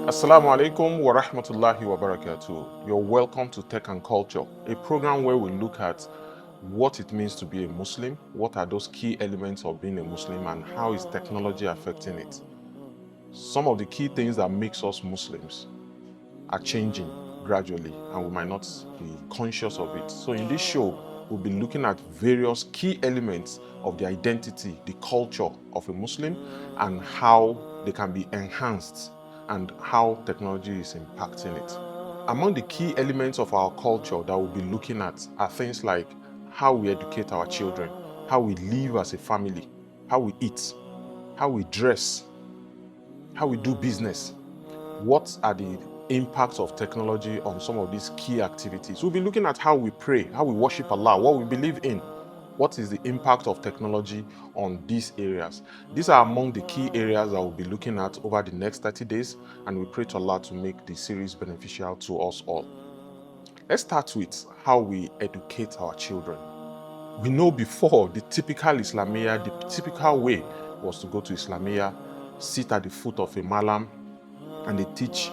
Assalamu alaikum wa rahmatullahi wa barakatuh. You're welcome to Tech and Culture, a program where we look at what it means to be a Muslim, what are those key elements of being a Muslim, and how is technology affecting it. Some of the key things that makes us Muslims are changing gradually, and we might not be conscious of it. So in this show, we'll be looking at various key elements of the identity, the culture of a Muslim, and how they can be enhanced and how technology is impacting it. Among the key elements of our culture that we'll be looking at are things like how we educate our children, how we live as a family, how we eat, how we dress, how we do business. What are the impacts of technology on some of these key activities? We'll be looking at how we pray, how we worship Allah, what we believe in. What is the impact of technology on these areas? These are among the key areas that we'll be looking at over the next 30 days, and we pray to Allah to make the series beneficial to us all. Let's start with how we educate our children. We know before the typical Islamia, the typical way was to go to Islamia, sit at the foot of a malam, and they teach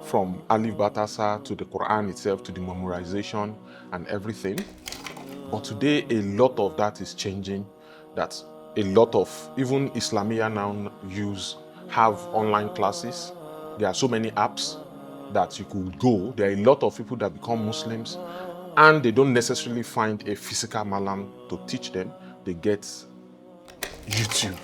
from Alif Batasa to the Quran itself to the memorization and everything. But today, a lot of that is changing. That a lot of even Islamia now have online classes. There are so many apps that you could go. There are a lot of people that become Muslims and they don't necessarily find a physical malam to teach them. They get YouTube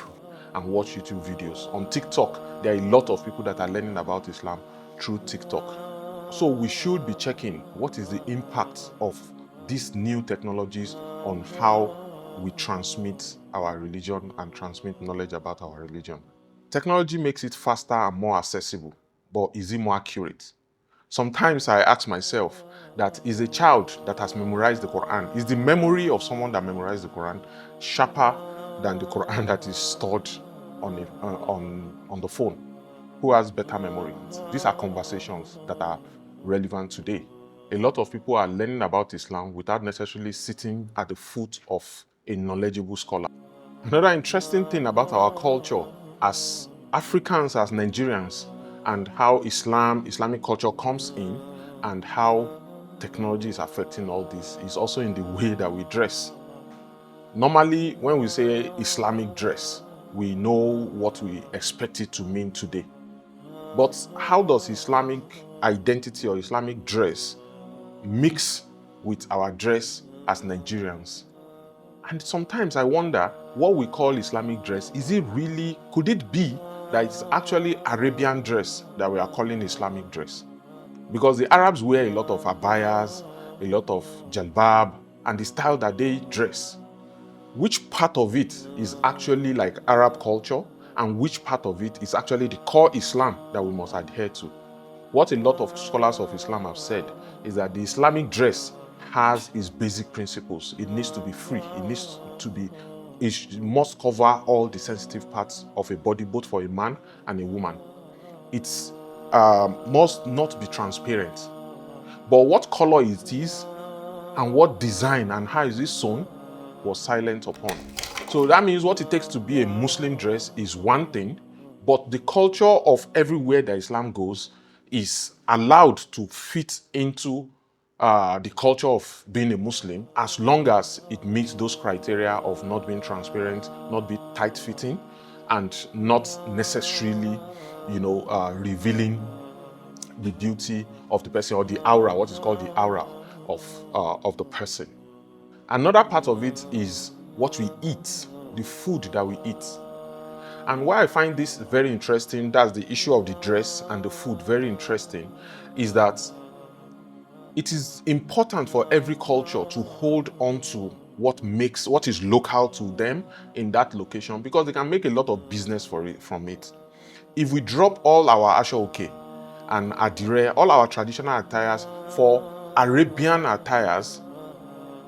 and watch YouTube videos. On TikTok, there are a lot of people that are learning about Islam through TikTok. So we should be checking what is the impact of these new technologies on how we transmit our religion and transmit knowledge about our religion. Technology makes it faster and more accessible, but is it more accurate? Sometimes I ask myself that is a child that has memorized the Quran, is the memory of someone that memorized the Quran sharper than the Quran that is stored on the phone? Who has better memory? These are conversations that are relevant today. A lot of people are learning about Islam without necessarily sitting at the foot of a knowledgeable scholar. Another interesting thing about our culture as Africans, as Nigerians, and how Islamic culture comes in and how technology is affecting all this is also in the way that we dress. Normally, when we say Islamic dress, we know what we expect it to mean today. But how does Islamic identity or Islamic dress mix with our dress as Nigerians? And sometimes I wonder what we call Islamic dress, could it be that it's actually Arabian dress that we are calling Islamic dress? Because the Arabs wear a lot of abayas, a lot of jalbab, and the style that they dress. Which part of it is actually like Arab culture and which part of it is actually the core Islam that we must adhere to? What a lot of scholars of Islam have said is that the Islamic dress has its basic principles. It needs to be free. It must cover all the sensitive parts of a body, both for a man and a woman. It must not be transparent. But what color it is and what design and how is it sewn was silent upon. So that means what it takes to be a Muslim dress is one thing, but the culture of everywhere that Islam goes is allowed to fit into the culture of being a Muslim as long as it meets those criteria of not being transparent, not be tight-fitting, and not necessarily, revealing the beauty of the person or the aura, what is called the aura of the person. Another part of it is what we eat, the food that we eat. And why I find this very interesting, that's the issue of the dress and the food very interesting, is that it is important for every culture to hold on to what is local to them in that location, because they can make a lot of business from it. If we drop all our ashoke and adire, all our traditional attires for Arabian attires,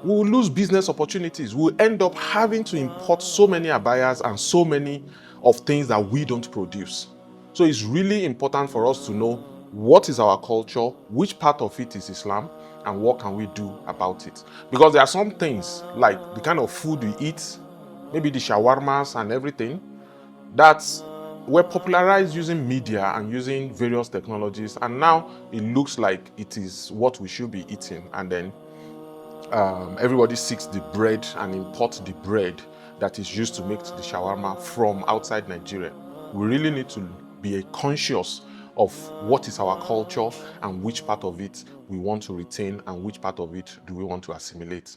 we will lose business opportunities. We'll end up having to import so many abayas and so many of things that we don't produce. So it's really important for us to know what is our culture, which part of it is Islam, and what can we do about it. Because there are some things, like the kind of food we eat, maybe the shawarmas and everything, that were popularized using media and using various technologies, and now it looks like it is what we should be eating. And then everybody seeks the bread and imports the bread that is used to make the shawarma from outside Nigeria. We really need to be conscious of what is our culture and which part of it we want to retain and which part of it do we want to assimilate.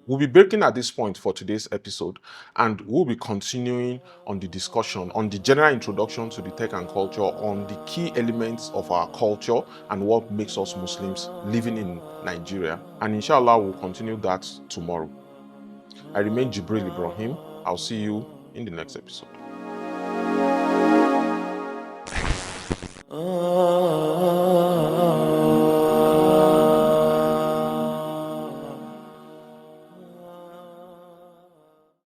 We'll be breaking at this point for today's episode, and we'll be continuing on the discussion on the general introduction to the tech and culture, on the key elements of our culture and what makes us Muslims living in Nigeria. And inshallah, we'll continue that tomorrow. I remain Jibril Ibrahim. I'll see you in the next episode.